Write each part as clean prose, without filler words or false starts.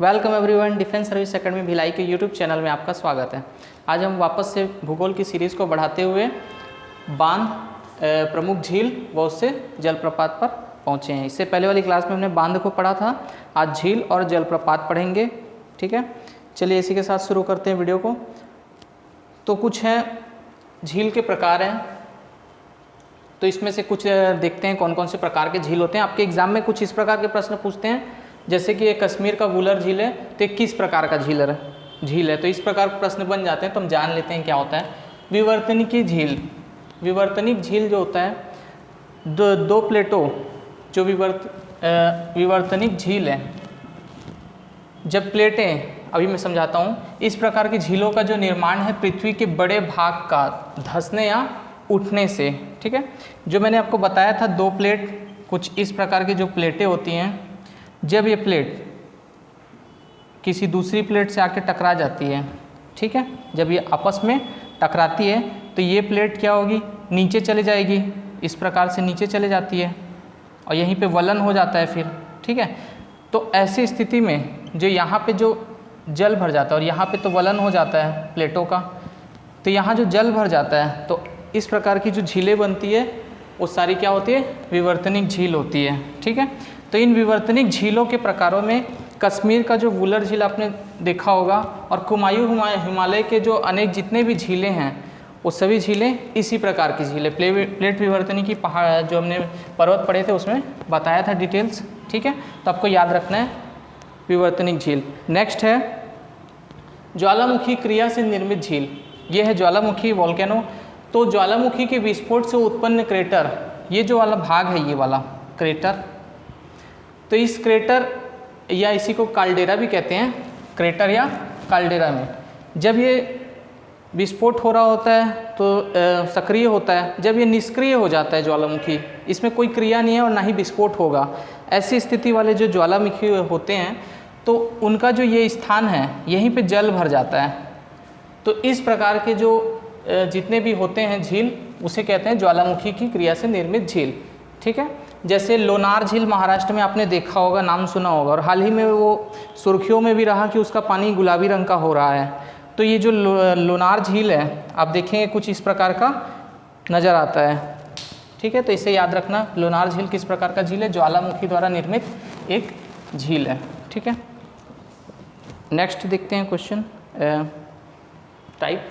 Welcome everyone, defence service academy Bhilai के YouTube channel में आपका स्वागत है। आज हम वापस से भूगोल की सीरीज़ को बढ़ाते हुए बांध, प्रमुख झील व उससे जलप्रपात पर पहुँचे हैं। इससे पहले वाली क्लास में हमने बांध को पढ़ा था, आज झील और जलप्रपात पढ़ेंगे। ठीक है, चलिए इसी के साथ शुरू करते हैं वीडियो को। तो कुछ हैं झील के प्रकार हैं, तो इसमें से कुछ देखते हैं कौन कौन से प्रकार के झील होते हैं। आपके एग्जाम में कुछ इस प्रकार के प्रश्न पूछते हैं, जैसे कि ये कश्मीर का वुलर झील है, तो किस प्रकार का झील है, तो इस प्रकार के प्रश्न बन जाते हैं। तो हम जान लेते हैं क्या होता है विवर्तनिकी झील। विवर्तनिक झील जो होता है, दो प्लेटों जो विवर्तनिक झील है, जब प्लेटें, अभी मैं समझाता हूँ, इस प्रकार की झीलों का जो निर्माण है पृथ्वी के बड़े भाग का धंसने या उठने से। ठीक है, जो मैंने आपको बताया था दो प्लेट, कुछ इस प्रकार की जो प्लेटें होती हैं, जब ये प्लेट किसी दूसरी प्लेट से आके टकरा जाती है, ठीक है, जब ये आपस में टकराती है तो ये प्लेट क्या होगी, नीचे चले जाएगी, इस प्रकार से नीचे चले जाती है और यहीं पे वलन हो जाता है फिर। ठीक है, तो ऐसी स्थिति में जो यहाँ पे जो जल भर जाता है और यहाँ पे तो वलन हो जाता है प्लेटों का, तो यहाँ जो जल भर जाता है तो इस प्रकार की जो झीलें बनती है वो सारी क्या होती है, विवर्तनिक झील होती है। ठीक है, तो इन विवर्तनिक झीलों के प्रकारों में कश्मीर का जो वुलर झील आपने देखा होगा, और कुमायूं हिमालय के जो अनेक जितने भी झीलें हैं वो सभी झीलें इसी प्रकार की झीलें। प्लेट विवर्तनिकी पहाड़ जो हमने पर्वत पढ़े थे उसमें बताया था डिटेल्स। ठीक है, तो आपको याद रखना है विवर्तनिक झील। नेक्स्ट है ज्वालामुखी क्रिया से निर्मित झील। ये है ज्वालामुखी वोल्केनो। तो ज्वालामुखी के विस्फोट से उत्पन्न क्रेटर, ये जो वाला भाग है, ये वाला क्रेटर, तो इस क्रेटर या इसी को काल्डेरा भी कहते हैं, क्रेटर या काल्डेरा में जब ये विस्फोट हो रहा होता है तो सक्रिय होता है, जब ये निष्क्रिय हो जाता है ज्वालामुखी, इसमें कोई क्रिया नहीं है और ना ही विस्फोट होगा, ऐसी स्थिति वाले जो ज्वालामुखी होते हैं तो उनका जो ये स्थान है यहीं पे जल भर जाता है। तो इस प्रकार के जो जितने भी होते हैं झील, उसे कहते हैं ज्वालामुखी की क्रिया से निर्मित झील। ठीक है, जैसे लोनार झील महाराष्ट्र में आपने देखा होगा, नाम सुना होगा, और हाल ही में वो सुर्खियों में भी रहा कि उसका पानी गुलाबी रंग का हो रहा है। तो ये जो लोनार झील है, आप देखेंगे कुछ इस प्रकार का नज़र आता है। ठीक है, तो इसे याद रखना, लोनार झील किस प्रकार का झील है, ज्वालामुखी द्वारा निर्मित एक झील है। ठीक है, नेक्स्ट देखते हैं क्वेश्चन टाइप।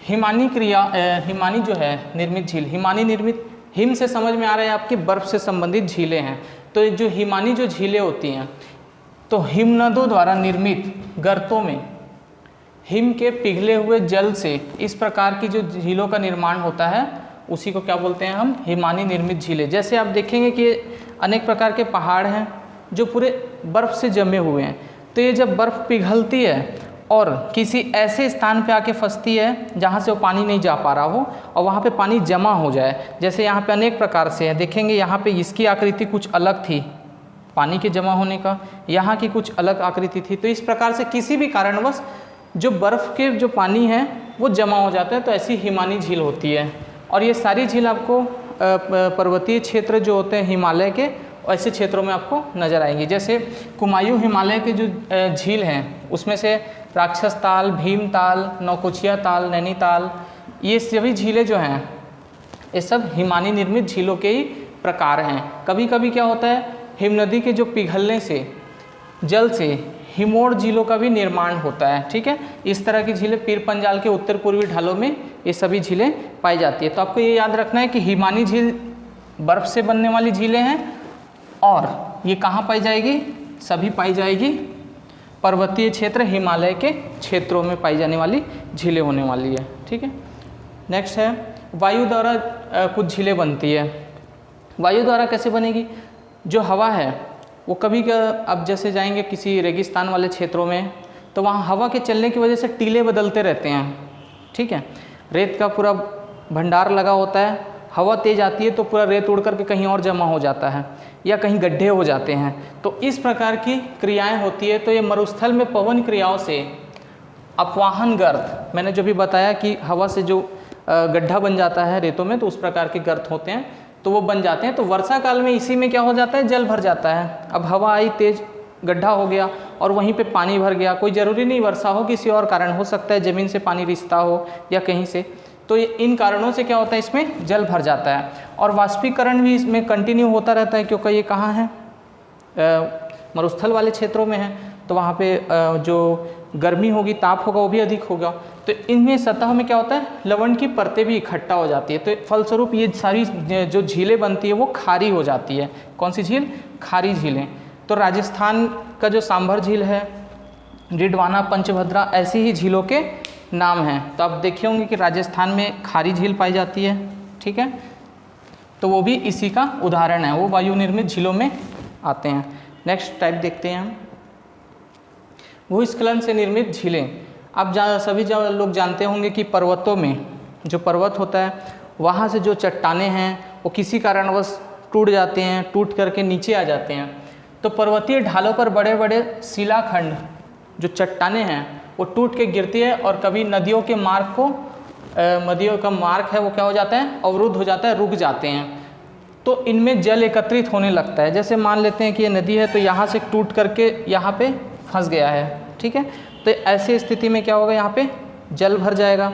हिमानी क्रिया, हिमानी जो है निर्मित झील, हिमानी निर्मित, हिम से समझ में आ रहा है आपके बर्फ से संबंधित झीलें हैं। तो जो हिमानी जो झीलें होती हैं, तो हिमनदों द्वारा निर्मित गर्तों में हिम के पिघले हुए जल से इस प्रकार की जो झीलों का निर्माण होता है उसी को क्या बोलते हैं हम, हिमानी निर्मित झीलें। जैसे आप देखेंगे कि अनेक प्रकार के पहाड़ हैं जो पूरे बर्फ़ से जमे हुए हैं, तो ये जब बर्फ़ पिघलती है और किसी ऐसे स्थान पे आके फंसती है जहाँ से वो पानी नहीं जा पा रहा हो और वहाँ पे पानी जमा हो जाए, जैसे यहाँ पे अनेक प्रकार से है, देखेंगे यहाँ पे इसकी आकृति कुछ अलग थी पानी के जमा होने का, यहाँ की कुछ अलग आकृति थी। तो इस प्रकार से किसी भी कारणवश जो बर्फ़ के जो पानी है वो जमा हो जाता है, तो ऐसी हिमानी झील होती है। और ये सारी झील आपको पर्वतीय क्षेत्र जो होते हैं हिमालय के, ऐसे क्षेत्रों में आपको नज़र आएंगी। जैसे कुमायूं हिमालय के जो झील हैं उसमें से राक्षस ताल, भीम ताल, नौकुचिया ताल, नैनीताल, ये सभी झीलें जो हैं ये सब हिमानी निर्मित झीलों के ही प्रकार हैं। कभी कभी क्या होता है, हिमनदी के जो पिघलने से जल से हिमोड़ झीलों का भी निर्माण होता है। ठीक है, इस तरह की झीलें पीर पंजाल के उत्तर पूर्वी ढालों में ये सभी झीलें पाई जाती है। तो आपको ये याद रखना है कि हिमानी झील बर्फ़ से बनने वाली झीलें हैं और ये कहाँ पाई जाएगी, सभी पाई जाएगी पर्वतीय क्षेत्र हिमालय के क्षेत्रों में पाई जाने वाली झीलें होने वाली है। ठीक है, नेक्स्ट है वायु द्वारा कुछ झीलें बनती है। वायु द्वारा कैसे बनेगी, जो हवा है वो कभी अब जैसे जाएंगे किसी रेगिस्तान वाले क्षेत्रों में, तो वहाँ हवा के चलने की वजह से टीले बदलते रहते हैं। ठीक है, रेत का पूरा भंडार लगा होता है, हवा तेज आती है तो पूरा रेत उड़ करके कहीं और जमा हो जाता है या कहीं गड्ढे हो जाते हैं, तो इस प्रकार की क्रियाएं होती है। तो ये मरुस्थल में पवन क्रियाओं से अपवाहन गर्त, मैंने जो भी बताया कि हवा से जो गड्ढा बन जाता है रेतों में, तो उस प्रकार के गर्त होते हैं, तो वो बन जाते हैं। तो वर्षा काल में इसी में क्या हो जाता है, जल भर जाता है। अब हवा आई तेज गड्ढा हो गया और वहीं पे पानी भर गया, कोई ज़रूरी नहीं वर्षा हो, किसी और कारण हो सकता है, ज़मीन से पानी रिसता हो या कहीं से, तो इन कारणों से क्या होता है, इसमें जल भर जाता है। और वाष्पीकरण भी इसमें कंटिन्यू होता रहता है, क्योंकि ये कहाँ है, मरुस्थल वाले क्षेत्रों में है, तो वहाँ पे जो गर्मी होगी, ताप होगा, वो भी अधिक होगा। तो इनमें सतह में क्या होता है, लवण की परतें भी इकट्ठा हो जाती है, तो फलस्वरूप ये सारी जो झीलें बनती है वो खारी हो जाती है। कौन सी झील, खारी झीलें। तो राजस्थान का जो सांभर झील है, डिडवाना, पंचभद्रा, ऐसी ही झीलों के नाम हैं। तो आप देखे होंगे कि राजस्थान में खारी झील पाई जाती है, ठीक है, तो वो भी इसी का उदाहरण है, वो वायु निर्मित झीलों में आते हैं। नेक्स्ट टाइप देखते हैं हम, भूस्खलन से निर्मित झीलें। अब सभी लोग जानते होंगे कि पर्वतों में जो पर्वत होता है, वहाँ से जो चट्टानें हैं वो किसी कारणवश टूट जाते हैं, टूट करके नीचे आ जाते हैं। तो पर्वतीय ढालों पर बड़े बड़े शिलाखंड जो चट्टानें हैं वो टूट के गिरती है, और कभी नदियों के मार्ग को नदियों का मार्ग है वो क्या हो जाता है, अवरुद्ध हो जाता है, रुक जाते हैं। तो इनमें जल एकत्रित होने लगता है। जैसे मान लेते हैं कि ये नदी है, तो यहाँ से टूट करके यहाँ पे फंस गया है, ठीक है, तो ऐसी स्थिति में क्या होगा, यहाँ पे जल भर जाएगा।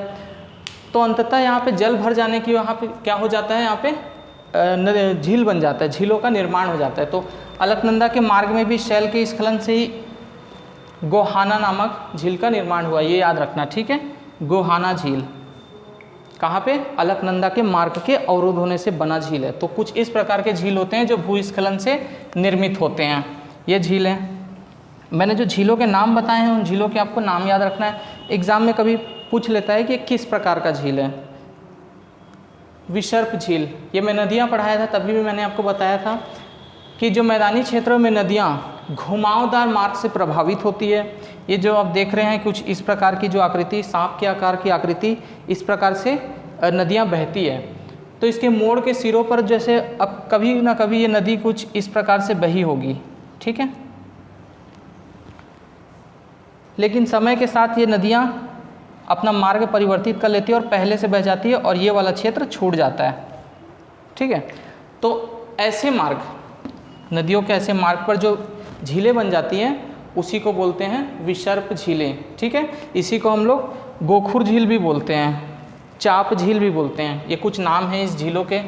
तो अंततः यहाँ पे जल भर जाने की यहाँ पे क्या हो जाता है, यहाँ पे झील बन जाता है, झीलों का निर्माण हो जाता है। तो अलकनंदा के मार्ग में भी शैल के स्खलन से ही गोहाना नामक झील का निर्माण हुआ, ये याद रखना, ठीक है। गोहाना झील कहाँ पे, अलकनंदा के मार्ग के अवरुद्ध होने से बना झील है। तो कुछ इस प्रकार के झील होते हैं जो भूस्खलन से निर्मित होते हैं, ये झील है। मैंने जो झीलों के नाम बताए हैं, उन झीलों के आपको नाम याद रखना है। एग्जाम में कभी पूछ लेता है कि किस प्रकार का झील है। विसर्प झील, ये मैं नदियाँ पढ़ाया था, तभी भी मैंने आपको बताया था कि जो मैदानी क्षेत्रों में नदियाँ घुमावदार मार्ग से प्रभावित होती है। ये जो आप देख रहे हैं कुछ इस प्रकार की जो आकृति, सांप के आकार की आकृति, इस प्रकार से नदियाँ बहती है। तो इसके मोड़ के सिरों पर जैसे अब कभी ना कभी ये नदी कुछ इस प्रकार से बही होगी, ठीक है। लेकिन समय के साथ ये नदियाँ अपना मार्ग परिवर्तित कर लेती है और पहले से बह जाती है, और ये वाला क्षेत्र छूट जाता है, ठीक है। तो ऐसे मार्ग, नदियों के ऐसे मार्ग पर जो झीलें बन जाती हैं उसी को बोलते हैं विसर्प झीलें, ठीक है। इसी को हम लोग गोखुर झील भी बोलते हैं, चाप झील भी बोलते हैं। ये कुछ नाम हैं इस झीलों के।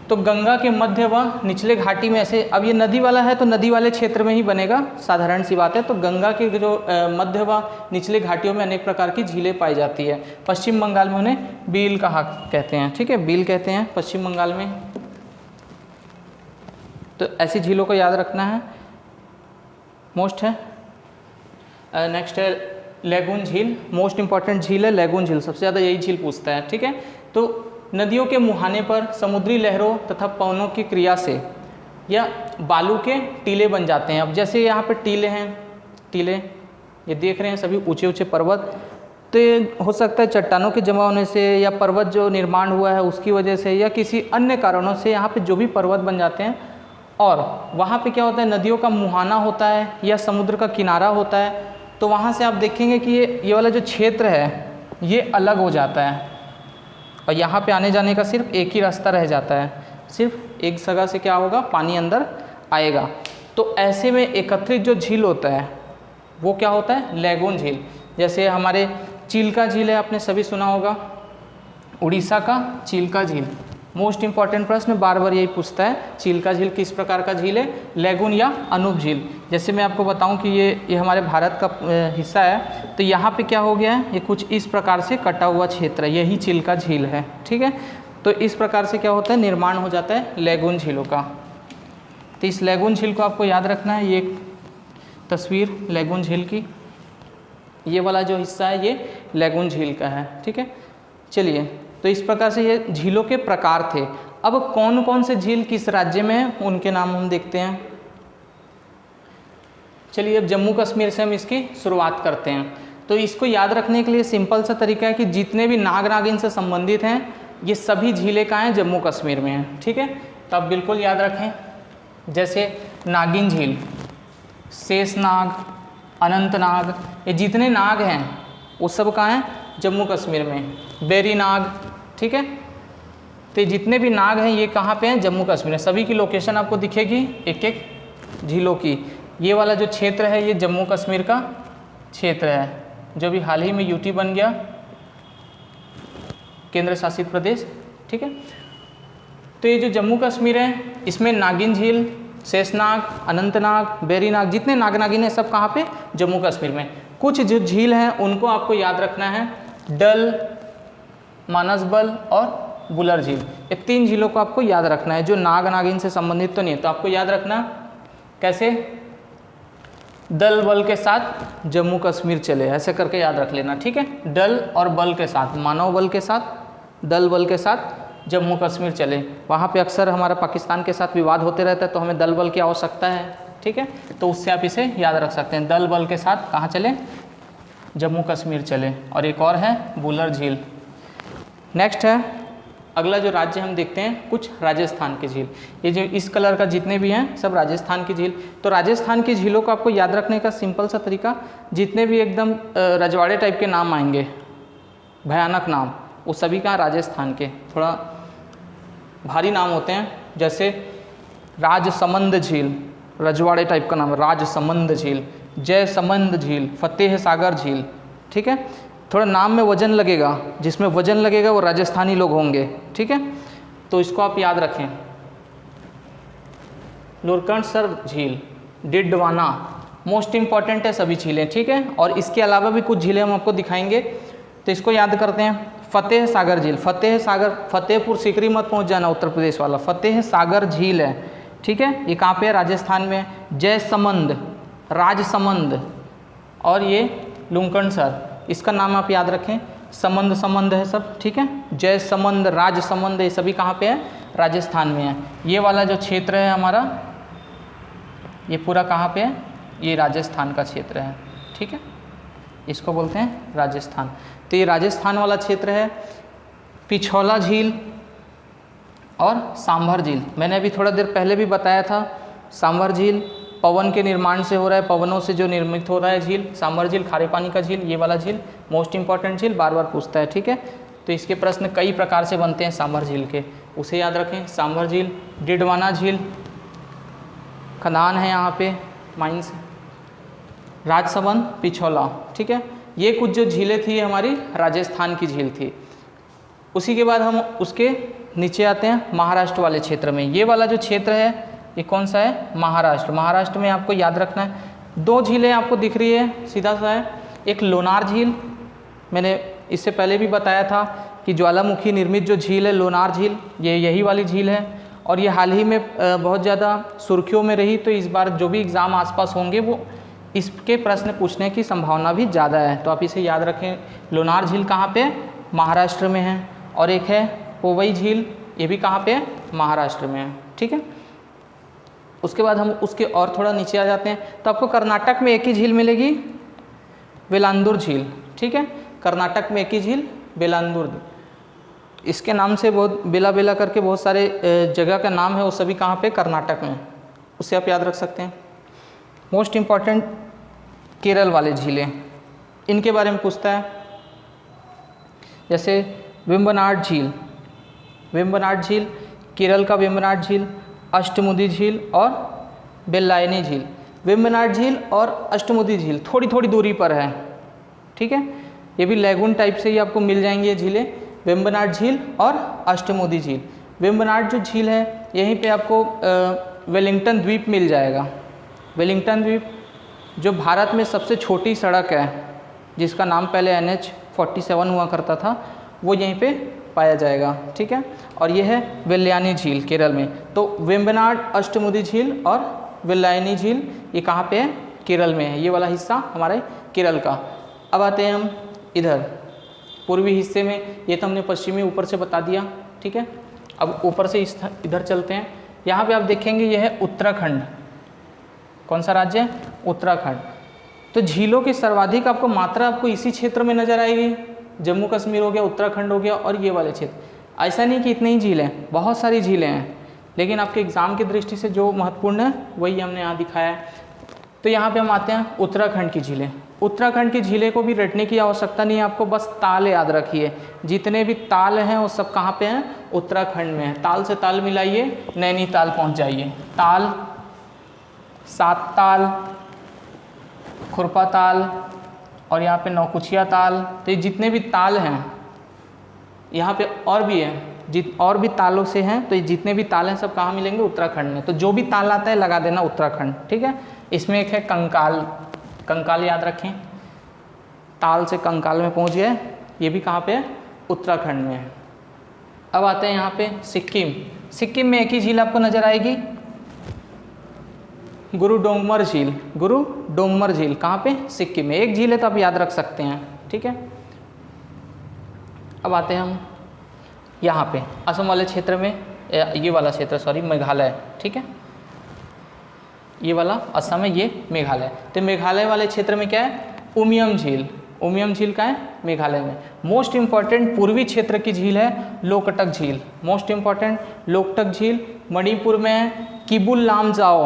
तो गंगा के मध्य व निचले घाटी में ऐसे, अब ये नदी वाला है तो नदी वाले क्षेत्र में ही बनेगा, साधारण सी बात है। तो गंगा के जो मध्य व निचले घाटियों में अनेक प्रकार की झीलें पाई जाती है। पश्चिम बंगाल में उन्हें बील कहा कहते हैं, ठीक है, बील कहते हैं पश्चिम बंगाल में। तो ऐसी झीलों को याद रखना है, मोस्ट है। नेक्स्ट है लैगून झील, मोस्ट इंपॉर्टेंट झील है लैगून झील, सबसे ज़्यादा यही झील पूछता है, ठीक है। तो नदियों के मुहाने पर समुद्री लहरों तथा पवनों की क्रिया से या बालू के टीले बन जाते हैं। अब जैसे यहाँ पर टीले हैं, टीले ये देख रहे हैं सभी ऊंचे ऊंचे पर्वत, तो ये हो सकता है चट्टानों के जमा होने से या पर्वत जो निर्माण हुआ है उसकी वजह से या किसी अन्य कारणों से यहाँ पे जो भी पर्वत बन जाते हैं, और वहाँ पे क्या होता है, नदियों का मुहाना होता है या समुद्र का किनारा होता है। तो वहाँ से आप देखेंगे कि ये वाला जो क्षेत्र है ये अलग हो जाता है, और यहाँ पे आने जाने का सिर्फ एक ही रास्ता रह जाता है, सिर्फ एक जगह से क्या होगा, पानी अंदर आएगा। तो ऐसे में एकत्रित जो झील होता है वो क्या होता है, लैगून झील। जैसे हमारे चिल्का झील है, आपने सभी सुना होगा, उड़ीसा का चिल्का झील। मोस्ट इंपॉर्टेंट प्रश्न बार बार यही पूछता है, चिल्का झील किस प्रकार का झील है, लैगून या अनूप झील। जैसे मैं आपको बताऊं कि ये हमारे भारत का हिस्सा है, तो यहाँ पे क्या हो गया है, ये कुछ इस प्रकार से कटा हुआ क्षेत्र है, यही चिल्का झील है, ठीक है। तो इस प्रकार से क्या होता है, निर्माण हो जाता है लैगून झीलों का। तो इस लैगून झील को आपको याद रखना है। ये एक तस्वीर लैगून झील की, ये वाला जो हिस्सा है ये लैगून झील का है, ठीक है। चलिए, तो इस प्रकार से ये झीलों के प्रकार थे। अब कौन कौन से झील किस राज्य में हैं उनके नाम हम देखते हैं। चलिए, अब जम्मू कश्मीर से हम इसकी शुरुआत करते हैं। तो इसको याद रखने के लिए सिंपल सा तरीका है कि जितने भी नाग नागिन से संबंधित हैं ये सभी झीलें कहाँ हैं, जम्मू कश्मीर में हैं, ठीक है। तो आप बिल्कुल याद रखें, जैसे नागिन झील, शेषनाग, अनंतनाग, ये जितने नाग हैं वो सब कहाँ हैं, जम्मू कश्मीर में। बेरी नाग, ठीक है। तो जितने भी नाग हैं ये कहाँ पे हैं, जम्मू कश्मीर में। सभी की लोकेशन आपको दिखेगी एक एक झीलों की। ये वाला जो क्षेत्र है ये जम्मू कश्मीर का क्षेत्र है, जो भी हाल ही में यूटी बन गया, केंद्र शासित प्रदेश। ठीक है, तो ये जो जम्मू कश्मीर है इसमें नागिन झील, शेषनाग, अनंतनाग, बेरीनाग, जितने नाग नागिन है सब कहाँ पे, जम्मू कश्मीर में। कुछ जो झील हैं उनको आपको याद रखना है, डल, मानसबल और बुलर झील। ये 3 झीलों को आपको याद रखना है, जो नाग नागिन से संबंधित तो नहीं है। तो आपको याद रखना कैसे, दल बल के साथ जम्मू कश्मीर चले, ऐसे करके याद रख लेना। ठीक है, डल और बल के साथ, मानव बल के साथ, दल बल के साथ जम्मू कश्मीर चले। वहाँ पे अक्सर हमारा पाकिस्तान के साथ विवाद होते रहता है, तो हमें दल बल की आवश्यकता है। ठीक है, तो उससे आप इसे याद रख सकते हैं, दल बल के साथ कहाँ चले, जम्मू कश्मीर चले। और एक और है बुलर झील। नेक्स्ट है अगला जो राज्य हम देखते हैं, कुछ राजस्थान की झील। ये जो इस कलर का जितने भी हैं सब राजस्थान की झील। तो राजस्थान की झीलों को आपको याद रखने का सिंपल सा तरीका, जितने भी एकदम रजवाड़े टाइप के नाम आएंगे, भयानक नाम, वो सभी का राजस्थान के थोड़ा भारी नाम होते हैं। जैसे राजसमंद झील, रजवाड़े टाइप का नाम, राजसमंद झील, जयसमंद झील, फतेह सागर झील। ठीक है, थोड़ा नाम में वजन लगेगा, जिसमें वजन लगेगा वो राजस्थानी लोग होंगे। ठीक है, तो इसको आप याद रखें। लुरकणसर झील, डिडवाना, मोस्ट इंपॉर्टेंट है सभी झीलें। ठीक है, और इसके अलावा भी कुछ झीलें हम आपको दिखाएंगे, तो इसको याद करते हैं। फतेह सागर झील, फतेह सागर, फतेहपुर सीकरी मत पहुंच जाना, उत्तर प्रदेश वाला, फतेह सागर झील है। ठीक है, ये कहाँ पे है, राजस्थान में। जयसमंद, राजसमंद, और ये लुरकणसर, इसका नाम आप याद रखें। समंद समंद है सब। ठीक है, जयसमंद, राजसमंद, ये सभी कहाँ पे है, राजस्थान में है। ये वाला जो क्षेत्र है हमारा, ये पूरा कहाँ पे है, ये राजस्थान का क्षेत्र है। ठीक है, इसको बोलते हैं राजस्थान। तो ये राजस्थान वाला क्षेत्र है। पिछौला झील और सांभर झील, मैंने अभी थोड़ा देर पहले भी बताया था। सांभर झील पवन के निर्माण से हो रहा है, पवनों से जो निर्मित हो रहा है झील। सांभर झील खारे पानी का झील, ये वाला झील मोस्ट इंपॉर्टेंट झील, बार बार पूछता है। ठीक है, तो इसके प्रश्न कई प्रकार से बनते हैं सांभर झील के, उसे याद रखें। सांभर झील, डिडवाना झील, खदान है यहाँ पे, माइंस, राजसमंद, पिछौला। ठीक है, ये कुछ जो झीलें थी हमारी राजस्थान की झील थी। उसी के बाद हम उसके नीचे आते हैं महाराष्ट्र वाले क्षेत्र में। ये वाला जो क्षेत्र है ये कौन सा है, महाराष्ट्र। महाराष्ट्र में आपको याद रखना है 2 झीलें आपको दिख रही है, सीधा सा है। एक लोनार झील, मैंने इससे पहले भी बताया था कि ज्वालामुखी निर्मित जो झील है लोनार झील, ये यही वाली झील है। और ये हाल ही में बहुत ज़्यादा सुर्खियों में रही, तो इस बार जो भी एग्ज़ाम आसपास होंगे वो इसके प्रश्न पूछने की संभावना भी ज़्यादा है, तो आप इसे याद रखें। लोनार झील कहाँ पे, महाराष्ट्र में है। और एक है पोवई झील, ये भी कहाँ पे है, महाराष्ट्र में है। ठीक है, उसके बाद हम उसके और थोड़ा नीचे आ जाते हैं, तो आपको कर्नाटक में एक ही झील मिलेगी, वेलांदुर झील। ठीक है, कर्नाटक में एक ही झील, वेलांदुर। इसके नाम से बहुत बेला बेला करके बहुत सारे जगह का नाम है, वो सभी कहाँ पे, कर्नाटक में, उससे आप याद रख सकते हैं। मोस्ट इम्पॉर्टेंट केरल वाले झीलें, इनके बारे में पूछता है। जैसे वेम्बनाड झील, वेम्बनाड झील, केरल का वेम्बनाड झील, अष्टमुदी झील और बेल्लायनी झील। वेम्बनाड झील और अष्टमुदी झील थोड़ी थोड़ी दूरी पर है। ठीक है, ये भी लैगून टाइप से ही आपको मिल जाएंगी ये झीलें, वेम्बनाड झील और अष्टमुदी झील। वेम्बनाड जो झील है यहीं पे आपको वेलिंगटन द्वीप मिल जाएगा। वेलिंगटन द्वीप जो भारत में सबसे छोटी सड़क है, जिसका नाम पहले NH-47 हुआ करता था, वो यहीं पे पाया जाएगा। ठीक है, और ये है वेल्लायनी झील केरल में। तो वेम्बनाड, अष्टमुदी झील और वेल्लायनी झील ये कहाँ पे है, केरल में है। ये वाला हिस्सा हमारे केरल का। अब आते हैं हम इधर पूर्वी हिस्से में, ये तो हमने पश्चिमी ऊपर से बता दिया। ठीक है, अब ऊपर से इधर चलते हैं। यहाँ पे आप देखेंगे ये है उत्तराखंड। कौन सा राज्य है, उत्तराखंड। तो झीलों की सर्वाधिक आपको मात्रा आपको इसी क्षेत्र में नजर आएगी। जम्मू कश्मीर हो गया, उत्तराखंड हो गया और ये वाले क्षेत्र। ऐसा नहीं कि इतनी ही झीलें हैं, बहुत सारी झीलें हैं, लेकिन आपके एग्ज़ाम की दृष्टि से जो महत्वपूर्ण है वही हमने यहाँ दिखाया है। तो यहाँ पे हम आते हैं उत्तराखंड की झीलें। उत्तराखंड की झीलें को भी रटने की आवश्यकता नहीं है, आपको बस ताल याद रखिए। जितने भी ताल हैं वो सब कहाँ पे हैं, उत्तराखंड में है। ताल से ताल मिलाइए, नैनीताल पहुँच जाइए। ताल सात ताल, खुरपा ताल और यहाँ पे नौकुचिया ताल। तो ये जितने भी ताल हैं, यहाँ पे और भी है, और भी तालों से हैं, तो ये जितने भी ताल हैं सब कहाँ मिलेंगे? उत्तराखंड में। तो जो भी ताल आता है लगा देना उत्तराखंड, ठीक है। इसमें एक है कंकाल, कंकाल याद रखें, ताल से कंकाल में पहुँच गए, ये भी कहाँ पे है? उत्तराखंड में है। अब आते हैं यहाँ पे सिक्किम। सिक्किम में एक ही झील आपको नजर आएगी, गुरु डोंगमर झील। गुरु डोंगमर झील कहाँ पे? सिक्किम में। एक झील है तो आप याद रख सकते हैं, ठीक है। अब आते हैं हम यहाँ पे असम वाले क्षेत्र में, ये वाला क्षेत्र सॉरी मेघालय, ठीक है। ये वाला असम है, ये मेघालय। तो मेघालय वाले क्षेत्र में क्या है? उमियम झील। उमियम झील का है? मेघालय में। मोस्ट इम्पॉर्टेंट पूर्वी क्षेत्र की झील है लोकटक झील। मोस्ट इम्पॉर्टेंट लोकटक झील मणिपुर में है। किबुल लामजाओ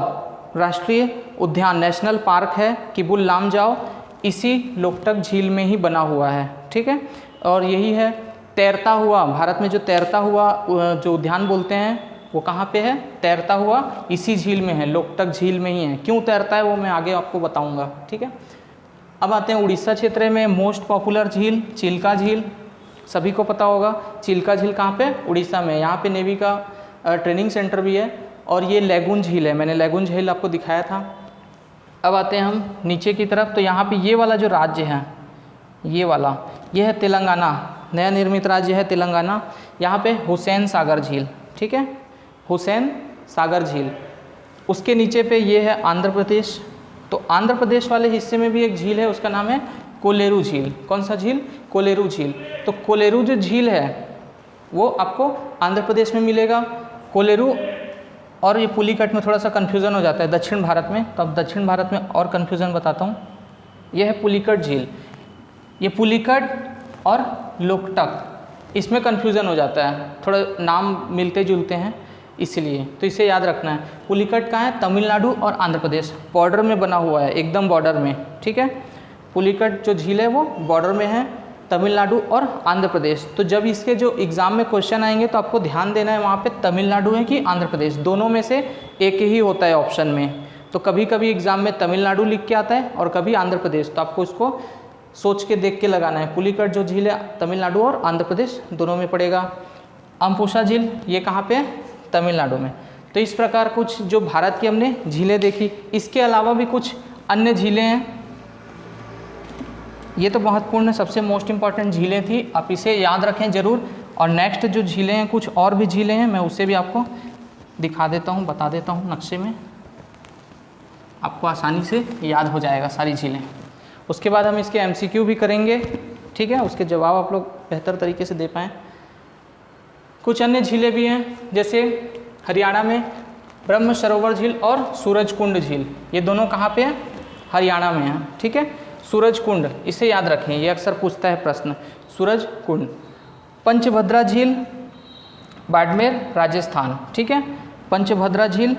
राष्ट्रीय उद्यान, नेशनल पार्क है किबुल लामजाओ, इसी लोकटक झील में ही बना हुआ है, ठीक है। और यही है तैरता हुआ, भारत में जो तैरता हुआ जो उद्यान बोलते हैं वो कहाँ पे है? तैरता हुआ इसी झील में है, लोकटक झील में ही है। क्यों तैरता है वो मैं आगे आपको बताऊंगा, ठीक है। अब आते हैं उड़ीसा क्षेत्र में मोस्ट पॉपुलर झील चिल्का झील, सभी को पता होगा। चिल्का झील कहाँ पे? उड़ीसा में। यहाँ पे नेवी का ट्रेनिंग सेंटर भी है। और ये लैगून झील है, मैंने लैगून झील आपको दिखाया था। अब आते हैं हम नीचे की तरफ, तो यहाँ पे ये वाला जो राज्य है, ये वाला, ये है तेलंगाना, नया निर्मित राज्य है तेलंगाना। यहाँ पे हुसैन सागर झील, ठीक है, हुसैन सागर झील। उसके नीचे पे ये है आंध्र प्रदेश। तो आंध्र प्रदेश वाले हिस्से में भी एक झील है, उसका नाम है कोलेरू झील। कौन सा झील? कोलेरू झील। तो कोलेरू जो झील है वो आपको आंध्र प्रदेश में मिलेगा। कोलेरू और ये पुलिकट में थोड़ा सा कन्फ्यूज़न हो जाता है दक्षिण भारत में, तो अब दक्षिण भारत में और कन्फ्यूज़न बताता हूँ। ये है पुलिकट झील, ये पुलिकट और लोकटक, इसमें कन्फ्यूज़न हो जाता है, थोड़ा नाम मिलते जुलते हैं इसलिए, तो इसे याद रखना है। पुलिकट कहाँ है? तमिलनाडु और आंध्र प्रदेश बॉर्डर में बना हुआ है, एकदम बॉर्डर में, ठीक है। पुलिकट जो झील है वो बॉर्डर में है, तमिलनाडु और आंध्र प्रदेश। तो जब इसके जो एग्ज़ाम में क्वेश्चन आएंगे तो आपको ध्यान देना है वहाँ पे तमिलनाडु है कि आंध्र प्रदेश, दोनों में से एक ही होता है ऑप्शन में। तो कभी कभी एग्ज़ाम में तमिलनाडु लिख के आता है और कभी आंध्र प्रदेश, तो आपको इसको सोच के देख के लगाना है। पुलिकट जो झील है तमिलनाडु और आंध्र प्रदेश दोनों में पड़ेगा। अम्पुशा झील ये कहाँ पे है? तमिलनाडु में। तो इस प्रकार कुछ जो भारत की हमने झीलें देखी, इसके अलावा भी कुछ अन्य झीलें हैं। ये तो महत्वपूर्ण सबसे मोस्ट इम्पॉर्टेंट झीलें थी, आप इसे याद रखें ज़रूर। और नेक्स्ट जो झीलें हैं, कुछ और भी झीलें हैं, मैं उसे भी आपको दिखा देता हूँ, बता देता हूँ नक्शे में, आपको आसानी से याद हो जाएगा सारी झीलें। उसके बाद हम इसके MCQ भी करेंगे, ठीक है, उसके जवाब आप लोग बेहतर तरीके से दे पाएँ। कुछ अन्य झीलें भी हैं, जैसे हरियाणा में ब्रह्म सरोवर झील और सूरजकुंड झील, ये दोनों कहाँ पे हैं? हरियाणा में हैं, ठीक है। सूरजकुंड इसे याद रखें, ये अक्सर पूछता है प्रश्न, सूरजकुंड। पंचभद्रा झील बाड़मेर राजस्थान, ठीक है, पंचभद्रा झील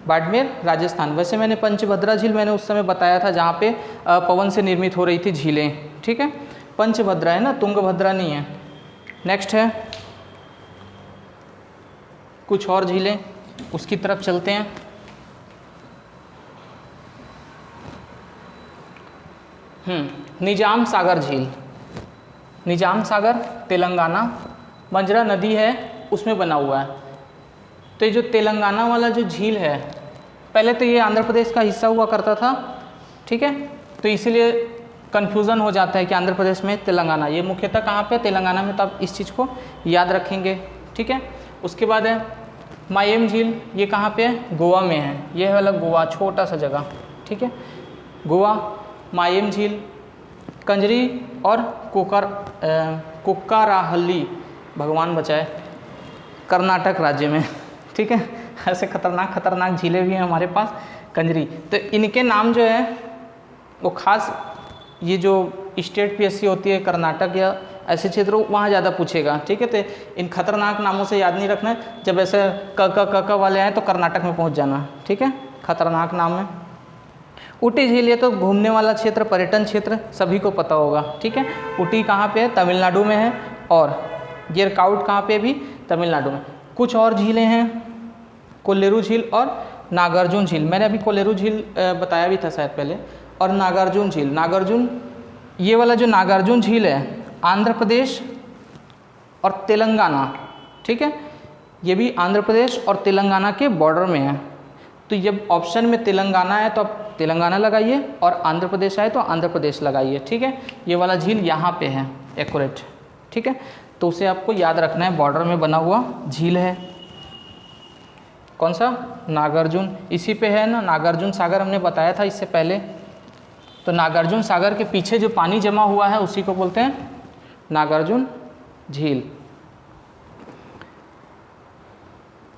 बाड़मेर राजस्थान। वैसे मैंने पंचभद्रा झील मैंने उस समय बताया था जहाँ पे पवन से निर्मित हो रही थी झीलें, ठीक है। पंचभद्रा है ना, तुंगभद्रा नहीं है। नेक्स्ट है कुछ और झीलें, उसकी तरफ चलते हैं। निजाम सागर झील, निजाम सागर तेलंगाना, मंजरा नदी है उसमें बना हुआ है। तो ये जो तेलंगाना वाला जो झील है, पहले तो ये आंध्र प्रदेश का हिस्सा हुआ करता था, ठीक है, तो इसीलिए कन्फ्यूज़न हो जाता है कि आंध्र प्रदेश में तेलंगाना, ये मुख्यतः कहाँ पे? तेलंगाना में। तो आप इस चीज़ को याद रखेंगे, ठीक है। उसके बाद है मायम झील, ये कहाँ पे है? गोवा में है, ये है वाला गोवा, छोटा सा जगह, ठीक है, गोवा। मायम झील कंजरी और कोक्काराहल्ली, भगवान बचाए, कर्नाटक राज्य में, ठीक है। ऐसे खतरनाक झीलें भी हैं हमारे पास, कंजरी। तो इनके नाम जो है वो खास, ये जो स्टेट PSC होती है कर्नाटक या ऐसे क्षेत्रों, वहाँ ज़्यादा पूछेगा, ठीक है। तो इन खतरनाक नामों से याद नहीं रखना है, जब ऐसे क वाले आए तो कर्नाटक में पहुँच जाना, ठीक है, खतरनाक नाम है। ऊटी झील, ये तो घूमने वाला क्षेत्र, पर्यटन क्षेत्र सभी को पता होगा, ठीक है। ऊटी कहाँ पे है? तमिलनाडु में है। और येरकाउड कहाँ पे? भी तमिलनाडु में। कुछ और झीलें हैं, कोल्लेरू झील और नागार्जुन झील, मैंने अभी कोलेरू झील बताया भी था शायद पहले, और नागार्जुन झील, नागार्जुन, ये वाला जो नागार्जुन झील है आंध्र प्रदेश और तेलंगाना, ठीक है, ये भी आंध्र प्रदेश और तेलंगाना के बॉर्डर में है। तो जब ऑप्शन में तेलंगाना है तो आप तेलंगाना लगाइए, और आंध्र प्रदेश आए तो आंध्र प्रदेश लगाइए, ठीक है। ये वाला झील यहाँ पे है एक्यूरेट, ठीक है, तो उसे आपको याद रखना है, बॉर्डर में बना हुआ झील है। कौन सा? नागार्जुन, इसी पे है ना, नागार्जुन सागर हमने बताया था इससे पहले। तो नागार्जुन सागर के पीछे जो पानी जमा हुआ है उसी को बोलते हैं नागार्जुन झील।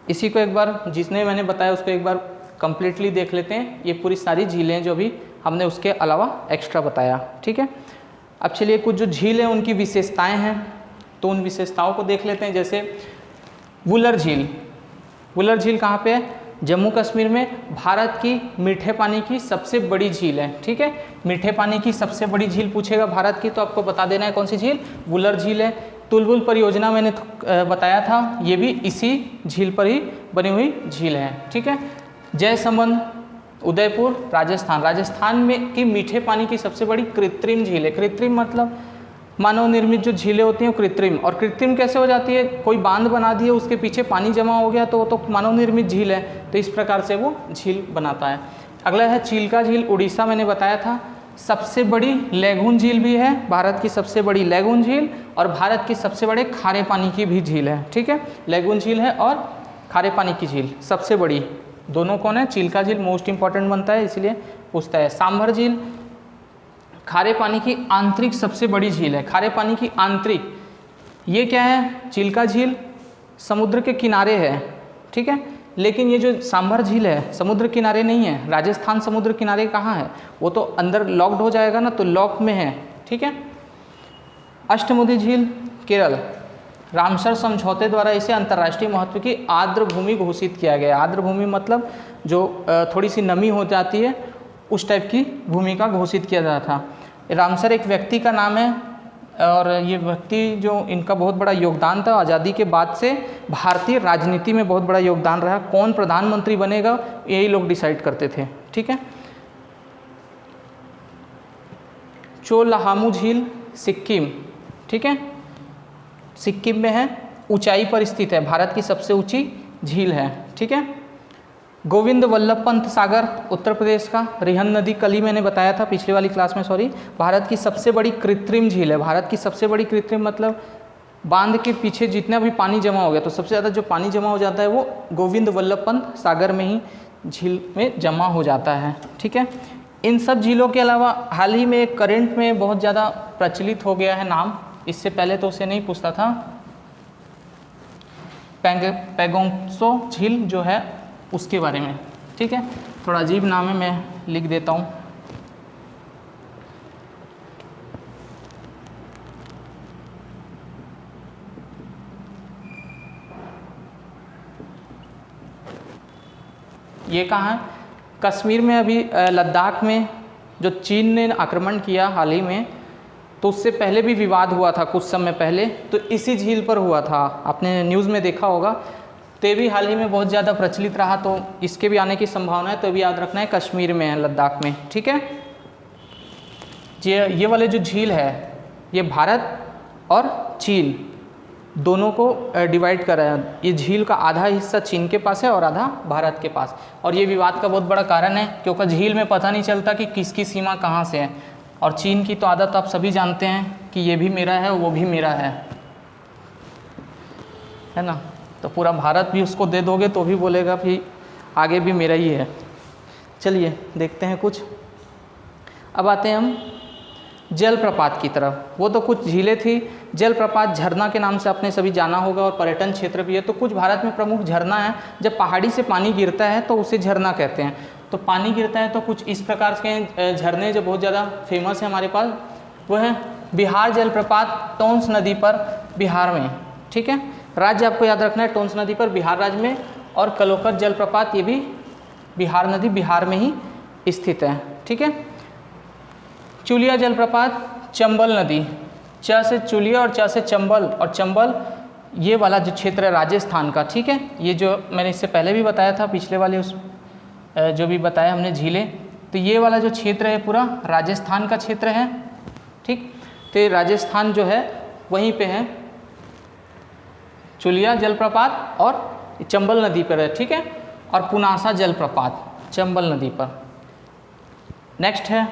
इसी को एक बार, जिसने मैंने बताया उसको एक बार कंप्लीटली देख लेते हैं। ये पूरी सारी झीलें जो भी हमने उसके अलावा एक्स्ट्रा बताया, ठीक है। अब चलिए कुछ जो झील हैं उनकी विशेषताएं हैं, तो उन विशेषताओं को देख लेते हैं। जैसे वुलर झील, वुलर झील कहाँ पे है? जम्मू कश्मीर में, भारत की मीठे पानी की सबसे बड़ी झील है, ठीक है। मीठे पानी की सबसे बड़ी झील पूछेगा भारत की तो आपको बता देना है कौन सी झील, वुलर झील है। तुलबुल परियोजना मैंने बताया था, ये भी इसी झील पर ही बनी हुई झील है, ठीक है। जयसमंद, उदयपुर, राजस्थान, राजस्थान में की मीठे पानी की सबसे बड़ी कृत्रिम झील है। कृत्रिम मतलब मानव निर्मित जो झीलें होती हैं वो कृत्रिम, और कृत्रिम कैसे हो जाती है? कोई बांध बना दिए, उसके पीछे पानी जमा हो गया तो वो तो मानव निर्मित झील है, तो इस प्रकार से वो झील बनाता है। अगला है चिल्का झील, उड़ीसा, मैंने बताया था। सबसे बड़ी लैगून झील भी है, भारत की सबसे बड़ी लैगून झील, और भारत की सबसे बड़े खारे पानी की भी झील है, ठीक है। लैगून झील है और खारे पानी की झील सबसे बड़ी, दोनों कौन है? चिल्का झील मोस्ट इंपॉर्टेंट बनता है इसलिए पूछता है। सांभर झील खारे पानी की आंतरिक सबसे बड़ी झील है, खारे पानी की आंतरिक। ये क्या है? चिल्का झील समुद्र के किनारे है, ठीक है, लेकिन ये जो सांभर झील है समुद्र किनारे नहीं है। राजस्थान समुद्र किनारे कहाँ है? वो तो अंदर लॉक्ड हो जाएगा ना, तो लॉक में है, ठीक है। अष्टमुदी झील केरल, रामसर समझौते द्वारा इसे अंतर्राष्ट्रीय महत्व की आर्द्र भूमि घोषित किया गया। आर्द्र भूमि मतलब जो थोड़ी सी नमी हो जाती है उस टाइप की भूमि का घोषित किया जाता था। रामसर एक व्यक्ति का नाम है, और ये व्यक्ति जो इनका बहुत बड़ा योगदान था, आज़ादी के बाद से भारतीय राजनीति में बहुत बड़ा योगदान रहा। कौन प्रधानमंत्री बनेगा यही लोग डिसाइड करते थे, ठीक है। चोलाहामू झील सिक्किम, ठीक है, सिक्किम में है, ऊंचाई पर स्थित है, भारत की सबसे ऊंची झील है, ठीक है। गोविंद वल्लभ पंत सागर उत्तर प्रदेश का, रिहन नदी कल ही मैंने बताया था पिछले वाली क्लास में, सॉरी, भारत की सबसे बड़ी कृत्रिम झील है। भारत की सबसे बड़ी कृत्रिम मतलब बांध के पीछे जितना भी पानी जमा हो गया तो सबसे ज़्यादा जो पानी जमा हो जाता है वो गोविंद वल्लभ पंत सागर में ही झील में जमा हो जाता है, ठीक है। इन सब झीलों के अलावा हाल ही में करंट में बहुत ज़्यादा प्रचलित हो गया है नाम, इससे पहले तो उसे नहीं पूछता था, पैगोंगसो झील जो है उसके बारे में, ठीक है। थोड़ा अजीब नाम है, मैं लिख देता हूँ। ये कहाँ है? कश्मीर में, अभी लद्दाख में जो चीन ने आक्रमण किया हाल ही में, तो उससे पहले भी विवाद हुआ था कुछ समय पहले, तो इसी झील पर हुआ था, आपने न्यूज़ में देखा होगा। तो ये भी हाल ही में बहुत ज़्यादा प्रचलित रहा, तो इसके भी आने की संभावना है, तो भी याद रखना है कश्मीर में है, लद्दाख में, ठीक है। ये वाले जो झील है ये भारत और चीन दोनों को डिवाइड कर रहा है। ये झील का आधा हिस्सा चीन के पास है और आधा भारत के पास, और ये विवाद का बहुत बड़ा कारण है क्योंकि झील में पता नहीं चलता कि किसकी सीमा कहाँ से है। और चीन की तो आदत आप सभी जानते हैं कि ये भी मेरा है वो भी मेरा है ना, तो पूरा भारत भी उसको दे दोगे तो भी बोलेगा कि आगे भी मेरा ही है। चलिए देखते हैं कुछ। अब आते हैं हम जलप्रपात की तरफ। वो तो कुछ झीलें थी, जलप्रपात झरना के नाम से आपने सभी जाना होगा, और पर्यटन क्षेत्र भी है। तो कुछ भारत में प्रमुख झरना है, जब पहाड़ी से पानी गिरता है तो उसे झरना कहते हैं। तो पानी गिरता है तो कुछ इस प्रकार के झरने जो बहुत ज़्यादा फेमस है हमारे पास, वो है बिहार जलप्रपात टोंस नदी पर बिहार में, ठीक है। राज्य आपको याद रखना है टोंस नदी पर बिहार राज्य में, और कलोकर जलप्रपात ये भी बिहार नदी बिहार में ही स्थित है, ठीक है। चुलिया जलप्रपात चंबल नदी, च से चुलिया और च से चंबल, और चंबल ये वाला जो क्षेत्र है राजस्थान का, ठीक है। ये जो मैंने इससे पहले भी बताया था पिछले वाले उस जो भी बताया हमने झीलें, तो ये वाला जो क्षेत्र है पूरा राजस्थान का क्षेत्र है, ठीक। तो ये राजस्थान जो है वहीं पे है, चुलिया जलप्रपात और चंबल नदी पर है, ठीक है, और पुनासा जलप्रपात चंबल नदी पर। नेक्स्ट है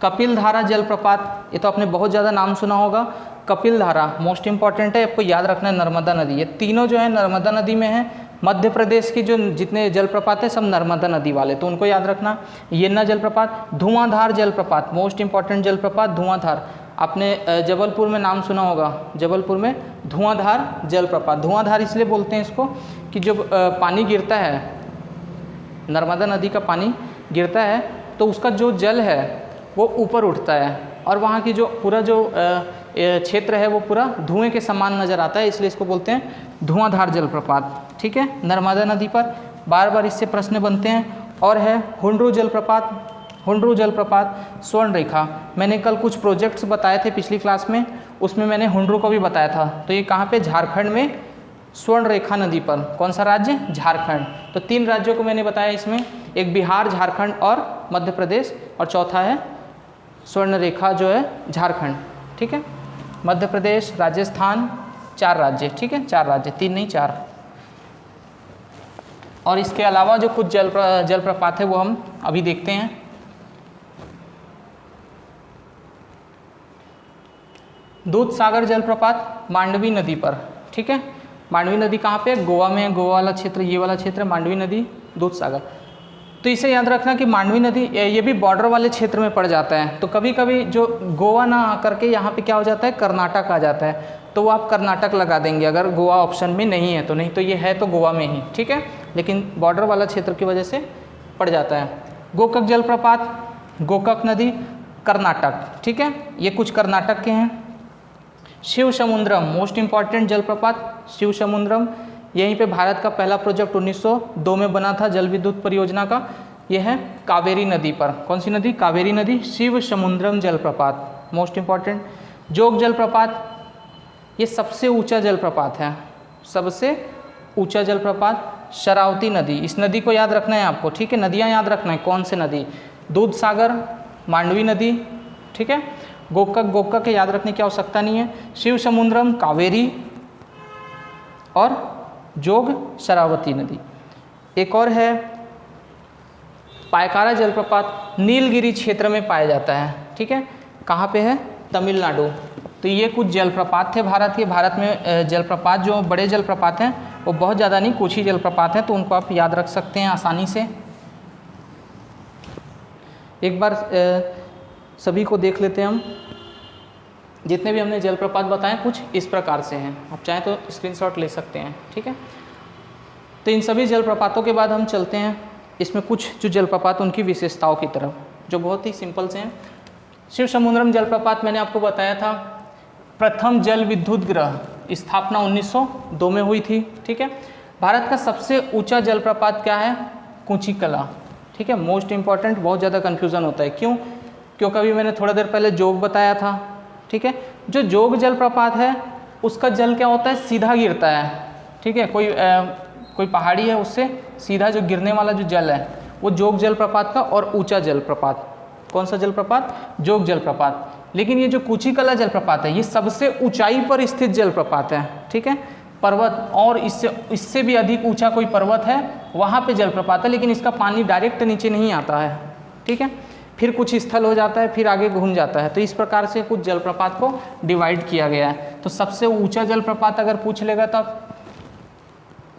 कपिल धारा जलप्रपात, ये तो आपने बहुत ज़्यादा नाम सुना होगा। कपिल धारा मोस्ट इंपॉर्टेंट है, आपको याद रखना है नर्मदा नदी। ये तीनों जो है नर्मदा नदी में है। मध्य प्रदेश की जो जितने जलप्रपात है सब नर्मदा नदी वाले, तो उनको याद रखना। येन्ना जलप्रपात, धुआंधार जलप्रपात मोस्ट इंपॉर्टेंट जलप्रपात धुआंधार, आपने जबलपुर में नाम सुना होगा, जबलपुर में धुआंधार जलप्रपात। धुआंधार इसलिए बोलते हैं इसको कि जब पानी गिरता है, नर्मदा नदी का पानी गिरता है तो उसका जो जल है वो ऊपर उठता है और वहाँ की जो पूरा जो क्षेत्र है वो पूरा धुएं के समान नज़र आता है, इसलिए इसको बोलते हैं धुआंधार जलप्रपात, ठीक है, नर्मदा नदी पर। बार बार इससे प्रश्न बनते हैं। और है हुंड्रू जलप्रपात, हुंड्रू जलप्रपात स्वर्ण रेखा। मैंने कल कुछ प्रोजेक्ट्स बताए थे पिछली क्लास में, उसमें मैंने हुंड्रू को भी बताया था। तो ये कहाँ पे, झारखंड में स्वर्ण रेखा नदी पर। कौन सा राज्य, झारखंड। तो 3 राज्यों को मैंने बताया इसमें, एक बिहार, झारखंड और मध्य प्रदेश, और चौथा है स्वर्ण रेखा जो है झारखंड, ठीक है। मध्य प्रदेश, राजस्थान, 4 राज्य, ठीक है, 4 राज्य, 3 नहीं 4। और इसके अलावा जो कुछ जलप्रपात है वो हम अभी देखते हैं। दूध सागर जलप्रपात मांडवी नदी पर, ठीक है। मांडवी नदी कहाँ पे है, गोवा में है, गोवा वाला क्षेत्र, ये वाला क्षेत्र मांडवी नदी, दूध सागर। तो इसे याद रखना कि मांडवी नदी ये भी बॉर्डर वाले क्षेत्र में पड़ जाता है। तो कभी कभी जो गोवा ना आकर के यहाँ पे क्या हो जाता है, कर्नाटक आ जाता है, तो वो आप कर्नाटक लगा देंगे अगर गोवा ऑप्शन में नहीं है तो। नहीं तो ये है तो गोवा में ही, ठीक है, लेकिन बॉर्डर वाला क्षेत्र की वजह से पड़ जाता है। गोकक जलप्रपात, गोकक नदी, कर्नाटक, ठीक है, ये कुछ कर्नाटक के हैं। शिव समुद्रम मोस्ट इंपॉर्टेंट जलप्रपात, शिव समुद्रम, यहीं पे भारत का पहला प्रोजेक्ट 1902 में बना था जल विद्युत परियोजना का। यह है कावेरी नदी पर। कौन सी नदी, कावेरी नदी। शिव समुद्रम जलप्रपात मोस्ट इंपॉर्टेंट। जोग जलप्रपात, ये सबसे ऊंचा जलप्रपात है, सबसे ऊंचा जलप्रपात। शरावती नदी, इस नदी को याद रखना है आपको, ठीक है, नदियाँ याद रखना है कौन से नदी। दूध सागर, मांडवी नदी, ठीक है। गोकक, गोकक के याद रखने की आवश्यकता नहीं है। शिव समुद्रम, कावेरी, और जोग शरावती नदी। एक और है पायकारा जलप्रपात, नीलगिरी क्षेत्र में पाया जाता है, ठीक है, कहाँ पे है, तमिलनाडु। तो ये कुछ जलप्रपात थे भारत के। भारत में जलप्रपात जो बड़े जलप्रपात हैं वो बहुत ज़्यादा नहीं, कुछ ही जलप्रपात हैं, तो उनको आप याद रख सकते हैं आसानी से। एक बार सभी को देख लेते हैं हम। जितने भी हमने जलप्रपात बताए कुछ इस प्रकार से हैं, आप चाहें तो स्क्रीनशॉट ले सकते हैं, ठीक है। तो इन सभी जलप्रपातों के बाद हम चलते हैं इसमें कुछ जो जलप्रपात उनकी विशेषताओं की तरफ, जो बहुत ही सिंपल से हैं। शिव समुद्रम जलप्रपात मैंने आपको बताया था, प्रथम जल विद्युत गृह स्थापना 1902 में हुई थी, ठीक है। भारत का सबसे ऊंचा जलप्रपात क्या है, कुचिकला, ठीक है, मोस्ट इंपॉर्टेंट। बहुत ज़्यादा कन्फ्यूज़न होता है, क्यों, क्योंकि अभी मैंने थोड़ा देर पहले जोग बताया था, ठीक है। जो जोग जलप्रपात है उसका जल क्या होता है, सीधा गिरता है, ठीक है। कोई पहाड़ी है उससे सीधा जो गिरने वाला जो जल है वो जोग जलप्रपात का। और ऊंचा जलप्रपात कौन सा जलप्रपात, जोग जलप्रपात। लेकिन ये जो कुचिकला जलप्रपात है ये सबसे ऊंचाई पर स्थित जलप्रपात है, ठीक है, पर्वत, और इससे भी अधिक ऊंचा कोई पर्वत है वहाँ पे जलप्रपात है, लेकिन इसका पानी डायरेक्ट नीचे नहीं आता है, ठीक है, फिर कुछ स्थल हो जाता है, फिर आगे घूम जाता है। तो इस प्रकार से कुछ जलप्रपात को डिवाइड किया गया है। तो सबसे ऊंचा जलप्रपात अगर पूछ लेगा तो आप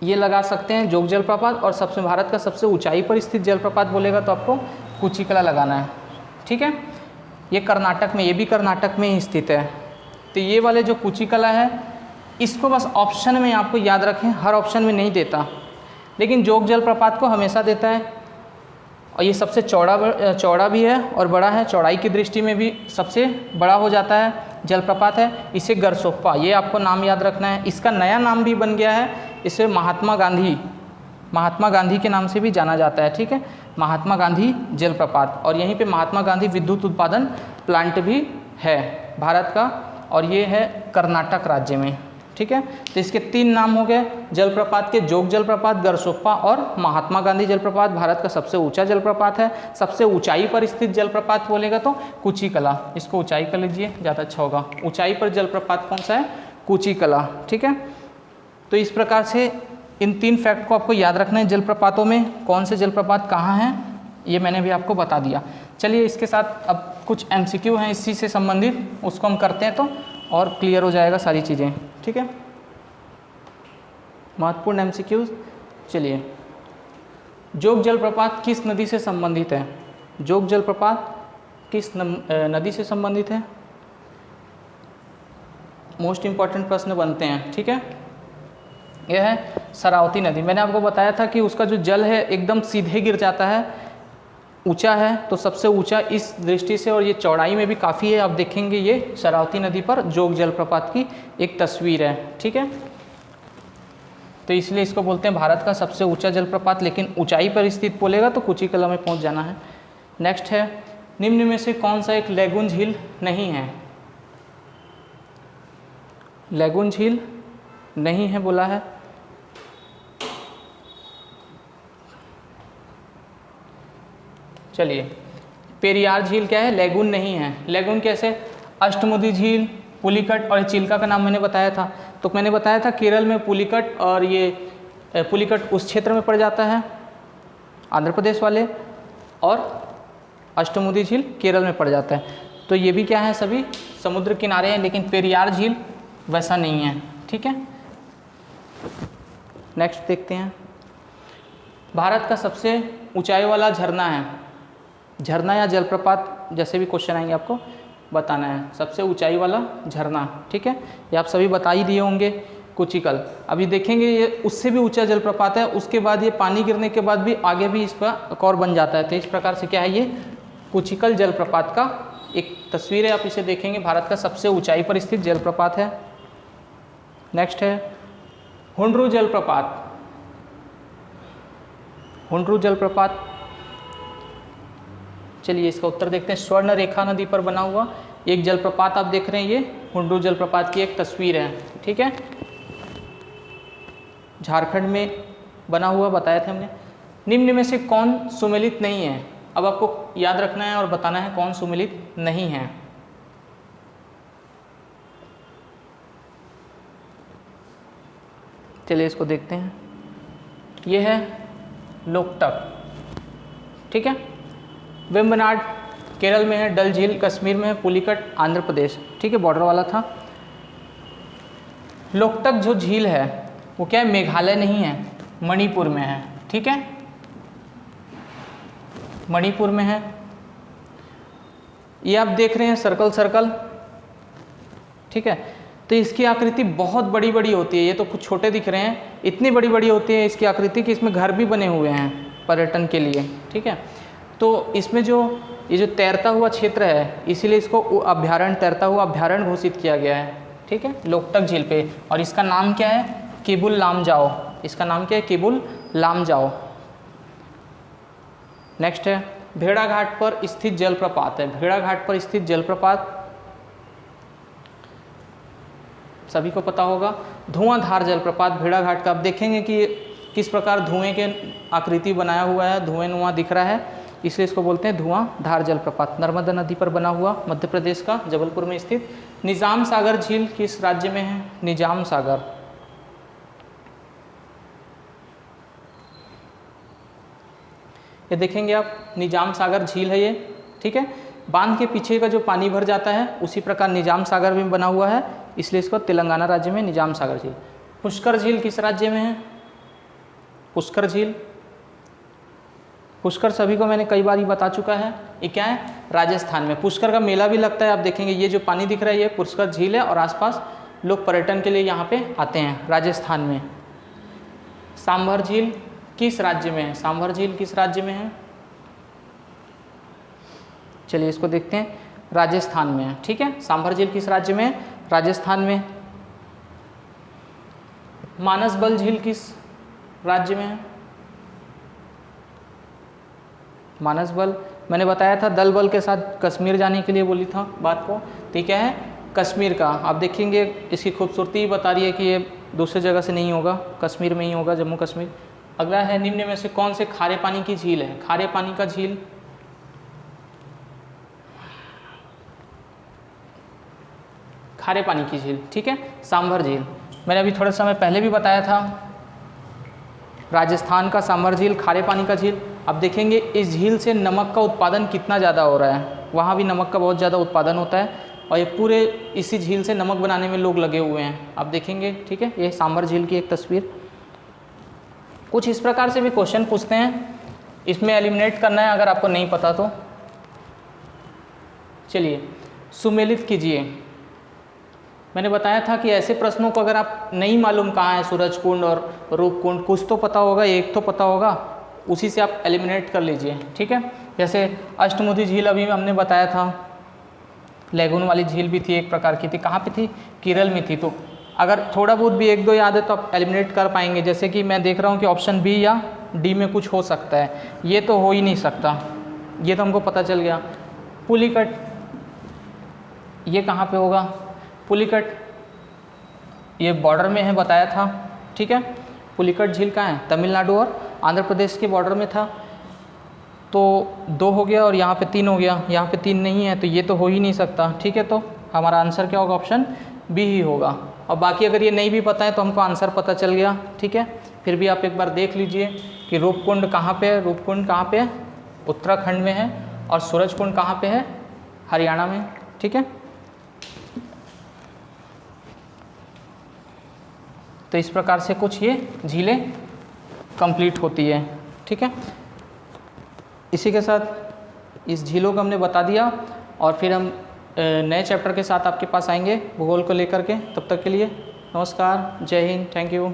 ये लगा सकते हैं जोग जलप्रपात, और सबसे भारत का सबसे ऊंचाई पर स्थित जलप्रपात बोलेगा तो आपको कुचिकला लगाना है, ठीक है। ये कर्नाटक में, ये भी कर्नाटक में ही स्थित है। तो ये वाले जो कुचिकला है इसको बस ऑप्शन में आपको याद रखें, हर ऑप्शन में नहीं देता, लेकिन जोग जलप्रपात को हमेशा देता है। और ये सबसे चौड़ा भी है और बड़ा है, चौड़ाई की दृष्टि में भी सबसे बड़ा हो जाता है जलप्रपात है। इसे गरसोप्पा, ये आपको नाम याद रखना है। इसका नया नाम भी बन गया है, इसे महात्मा गांधी के नाम से भी जाना जाता है, ठीक है, महात्मा गांधी जलप्रपात। और यहीं पे महात्मा गांधी विद्युत उत्पादन प्लांट भी है भारत का, और ये है कर्नाटक राज्य में, ठीक है। तो इसके 3 नाम हो गए जलप्रपात के, जोग जलप्रपात, गरसोप्पा और महात्मा गांधी जलप्रपात भारत का सबसे ऊंचा जलप्रपात है। सबसे ऊंचाई पर स्थित जलप्रपात बोलेगा तो कुचिकला, इसको ऊंचाई कर लीजिए ज़्यादा अच्छा होगा। ऊंचाई पर जलप्रपात कौन सा है? कुचिकला, ठीक है। तो इस प्रकार से इन 3 फैक्ट को आपको याद रखना है। जलप्रपातों में कौन से जलप्रपात कहाँ हैं ये मैंने भी आपको बता दिया। चलिए इसके साथ अब कुछ MCQ हैं इसी से संबंधित, उसको हम करते हैं तो और क्लियर हो जाएगा सारी चीज़ें, ठीक है। महत्वपूर्ण MCQ, चलिए जोग जलप्रपात किस नदी से संबंधित है? जोग जलप्रपात किस नदी से संबंधित है? मोस्ट इम्पॉर्टेंट प्रश्न बनते हैं, ठीक है। यह है शरावती नदी। मैंने आपको बताया था कि उसका जो जल है एकदम सीधे गिर जाता है, ऊंचा है, तो सबसे ऊंचा इस दृष्टि से और ये चौड़ाई में भी काफ़ी है। आप देखेंगे ये शरावती नदी पर जोग जलप्रपात की एक तस्वीर है, ठीक है। तो इसलिए इसको बोलते हैं भारत का सबसे ऊंचा जलप्रपात, लेकिन ऊंचाई पर स्थित बोलेगा तो कुचिकला में पहुंच जाना है। नेक्स्ट है निम्न में से कौन सा एक लैगून झील नहीं है? लैगून झील नहीं है बोला है। चलिए पेरियार झील क्या है? लैगून नहीं है। लैगून कैसे? अष्टमुदी झील, पुलिकट और चिल्का का नाम मैंने बताया था। तो मैंने बताया था केरल में पुलिकट, और ये पुलिकट उस क्षेत्र में पड़ जाता है आंध्र प्रदेश वाले, और अष्टमुदी झील केरल में पड़ जाता है। तो ये भी क्या है? सभी समुद्र किनारे हैं, लेकिन पेरियार झील वैसा नहीं है, ठीक है। नेक्स्ट देखते हैं, भारत का सबसे ऊंचाई वाला झरना है। झरना या जलप्रपात जैसे भी क्वेश्चन आएंगे आपको बताना है। सबसे ऊंचाई वाला झरना, ठीक है, ये आप सभी बता ही दिए होंगे, कुचिकल। अभी देखेंगे ये उससे भी ऊंचा जलप्रपात है, उसके बाद ये पानी गिरने के बाद भी आगे भी इस पर एक और बन जाता है। तो इस प्रकार से क्या है, ये कुचिकल जलप्रपात का एक तस्वीर है, आप इसे देखेंगे। भारत का सबसे ऊंचाई पर स्थित जलप्रपात है। नेक्स्ट है हुंड्रू जलप्रपात। हुंड्रू जलप्रपात, चलिए इसका उत्तर देखते हैं। स्वर्ण रेखा नदी पर बना हुआ एक जलप्रपात आप देख रहे हैं, ये हुंड्रू जलप्रपात की एक तस्वीर है, ठीक है। झारखंड में बना हुआ बताया था हमने। निम्न में से कौन सुमेलित नहीं है? अब आपको याद रखना है और बताना है कौन सुमेलित नहीं है। चलिए इसको देखते हैं। ये है लोकटक, ठीक है। वेम्बनाड केरल में है, डल झील कश्मीर में है, पुलिकट आंध्र प्रदेश, ठीक है, बॉर्डर वाला था। लोकटक जो झील है वो क्या है? मेघालय नहीं है, मणिपुर में है, ठीक है, मणिपुर में है। ये आप देख रहे हैं सर्कल सर्कल, ठीक है। तो इसकी आकृति बहुत बड़ी बड़ी होती है, ये तो कुछ छोटे दिख रहे हैं, इतनी बड़ी बड़ी होती है इसकी आकृति कि इसमें घर भी बने हुए हैं पर्यटन के लिए, ठीक है। तो इसमें जो ये जो तैरता हुआ क्षेत्र है, इसीलिए इसको अभ्यारण्य, तैरता हुआ अभ्यारण्य घोषित किया गया है, ठीक है, लोकटक झील पे। और इसका नाम क्या है? किबुल लामजाओ। इसका नाम क्या है? किबुल लामजाओ। नेक्स्ट है भेड़ाघाट पर स्थित जलप्रपात है। भेड़ाघाट पर स्थित जलप्रपात सभी को पता होगा, धुआंधार जलप्रपात भेड़ाघाट का। आप देखेंगे कि किस प्रकार धुएं के आकृति बनाया हुआ है, धुएं दिख रहा है, इसलिए इसको बोलते हैं धुआंधार जलप्रपात। नर्मदा नदी पर बना हुआ, मध्य प्रदेश का जबलपुर में स्थित। निजाम सागर झील किस राज्य में है? निजाम सागर, ये देखेंगे आप, निजाम सागर झील है ये, ठीक है। बांध के पीछे का जो पानी भर जाता है उसी प्रकार निजाम सागर भी बना हुआ है, इसलिए इसको तेलंगाना राज्य में निजाम सागर झील। पुष्कर झील किस राज्य में है? पुष्कर झील, पुष्कर सभी को मैंने कई बार ही बता चुका है, ये क्या है? राजस्थान में। पुष्कर का मेला भी लगता है, आप देखेंगे ये जो पानी दिख रहा है ये पुष्कर झील है, और आसपास लोग पर्यटन के लिए यहाँ पे आते हैं, राजस्थान में। सांभर झील किस राज्य में है? सांभर झील किस राज्य में है? चलिए इसको देखते हैं, राजस्थान में है, ठीक है। सांभर झील किस राज्य में है? राजस्थान में। मानसबल झील किस राज्य में है? मानसबल मैंने बताया था दल बल के साथ कश्मीर जाने के लिए बोली था बात को, तो क्या है? कश्मीर का आप देखेंगे इसकी खूबसूरती ही बता रही है कि ये दूसरी जगह से नहीं होगा, कश्मीर में ही होगा, जम्मू कश्मीर। अगला है निम्न में से कौन से खारे पानी की झील है? खारे पानी का झील, खारे पानी की झील, ठीक है, सांभर झील। मैंने अभी थोड़ा समय पहले भी बताया था, राजस्थान का सांभर झील खारे पानी का झील। अब देखेंगे इस झील से नमक का उत्पादन कितना ज़्यादा हो रहा है, वहाँ भी नमक का बहुत ज़्यादा उत्पादन होता है और ये पूरे इसी झील से नमक बनाने में लोग लगे हुए हैं, आप देखेंगे, ठीक है। ये सांभर झील की एक तस्वीर। कुछ इस प्रकार से भी क्वेश्चन पूछते हैं, इसमें एलिमिनेट करना है अगर आपको नहीं पता तो। चलिए सुमेलित कीजिए। मैंने बताया था कि ऐसे प्रश्नों को अगर आप नहीं मालूम कहाँ है सूरजकुंड और रूपकुंड, कुछ तो पता होगा, एक तो पता होगा, उसी से आप एलिमिनेट कर लीजिए, ठीक है। जैसे अष्टमुदी झील अभी हमने बताया था, लेगून वाली झील भी थी, एक प्रकार की थी, कहाँ पे थी? केरल में थी। तो अगर थोड़ा बहुत भी एक दो याद है तो आप एलिमिनेट कर पाएंगे। जैसे कि मैं देख रहा हूँ कि ऑप्शन बी या डी में कुछ हो सकता है, ये तो हो ही नहीं सकता, ये तो हमको पता चल गया। पुलिकट, ये कहाँ पे होगा? पुलिकट ये बॉर्डर में है, बताया था, ठीक है। पुलिकट झील कहाँ है? तमिलनाडु और आंध्र प्रदेश के बॉर्डर में था। तो 2 हो गया और यहाँ पे 3 हो गया, यहाँ पे 3 नहीं है तो ये तो हो ही नहीं सकता, ठीक है। तो हमारा आंसर क्या होगा? ऑप्शन बी ही होगा। और बाकी अगर ये नहीं भी पता है तो हमको आंसर पता चल गया, ठीक है। फिर भी आप एक बार देख लीजिए कि रूपकुंड कहाँ पे है? रूपकुंड कहाँ पे है? उत्तराखंड में है। और सूरजकुंड कहाँ पे है? हरियाणा में, ठीक है। तो इस प्रकार से कुछ ये झीलें कंप्लीट होती है, ठीक है। इसी के साथ इस झीलों को हमने बता दिया और फिर हम नए चैप्टर के साथ आपके पास आएंगे भूगोल को लेकर के। तब तक के लिए नमस्कार, जय हिंद, थैंक यू।